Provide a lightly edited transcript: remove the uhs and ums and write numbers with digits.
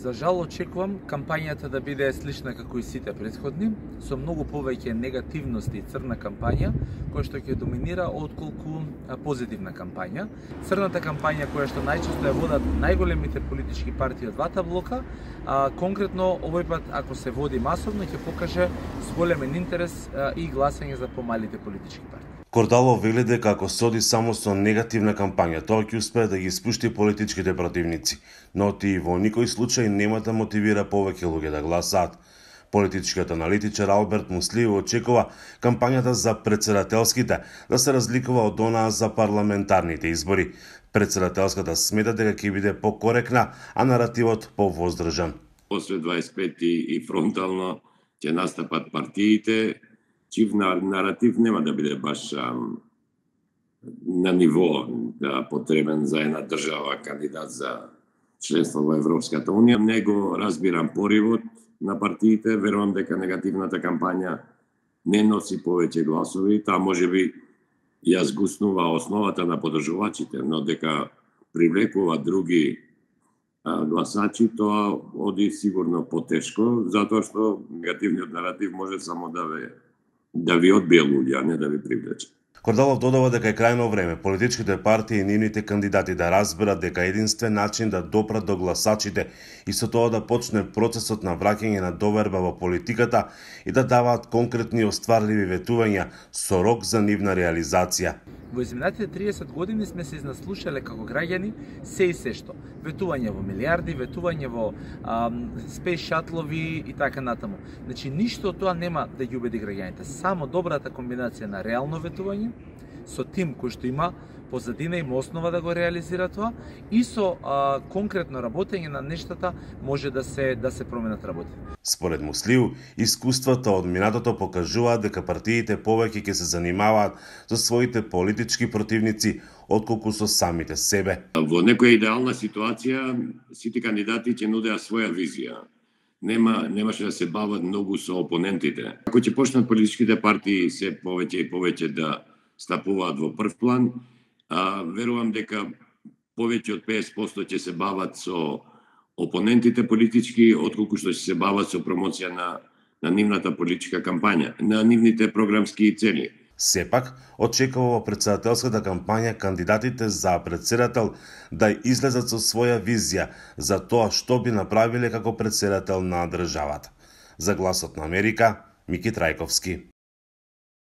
За жал очекувам кампањата да биде слична како и сите претходни, со многу повеќе негативности и црна кампања, која што ќе доминира отколку позитивна кампања. Црната кампања која што најчесто ја водат најголемите политички партии од двата блока, конкретно овој пат ако се води масовно ќе покаже с големен интерес и гласање за помалите политички партии. Кордалов вели дека ако се оди само со негативна кампања, тоа ќе успее да ги спушти политичките противници, но тие во никој случај нема да мотивира повеќе луѓе да гласаат. Политичкиот аналитичар Алберт Муслиев очекува кампањата за претседателските да се разликува од онаа за парламентарните избори. Претседателската смета дека ќе биде покоректна, а наративот повоздржан. После 25 и фронтално ќе настапат партиите, чив наратив нема да биде баш на ниво потребен за една држава кандидат за членство во Европската Унија. Него разбирам поривот на партиите, верувам дека негативната кампања не носи повеќе гласови, таа можеби ја згуснува основата на подржувачите, но дека привлекува други гласачи, тоа оди сигурно потешко, затоа што негативниот наратив може само да ви одбие луѓе, а не да ви привлече. Кордалов додава дека е крајно време политичките партии и нивните кандидати да разберат дека единствен начин да допрат до гласачите и со тоа да почне процесот на враќање на доверба во политиката и да даваат конкретни остварливи ветувања со рок за нивна реализација. Во изминатите 30 години сме се изнаслушале како граѓани се и се што. Ветување во милиарди, ветување во спейс шатлови и така натаму. Значи, ништо од тоа нема да ги убеди граѓаните. Само добрата комбинација на реално ветување, со тим кој што има позадина има основа да го реализира тоа и со конкретно работење на нештата може да се променат работи. Според Муслиев, искуствата од минатото покажуваат дека партиите повеќе ќе се занимаваат со своите политички противници отколку со самите себе. Во некоја идеална ситуација сите кандидати ќе нудеа своја визија. Немаше да се бават многу со опонентите. Ако ќе почнат политичките партии се повеќе и повеќе да стапуваат во прв план, верувам дека повеќе од 50% ќе се бават со опонентите политички, отколку што ќе се бават со промоција на нивната политичка кампања, на нивните програмски цели. Сепак, очекува во претседателската кампања кандидатите за претседател да излезат со своја визија за тоа што би направиле како претседател на државата. За Гласот на Америка, Мики Трајковски.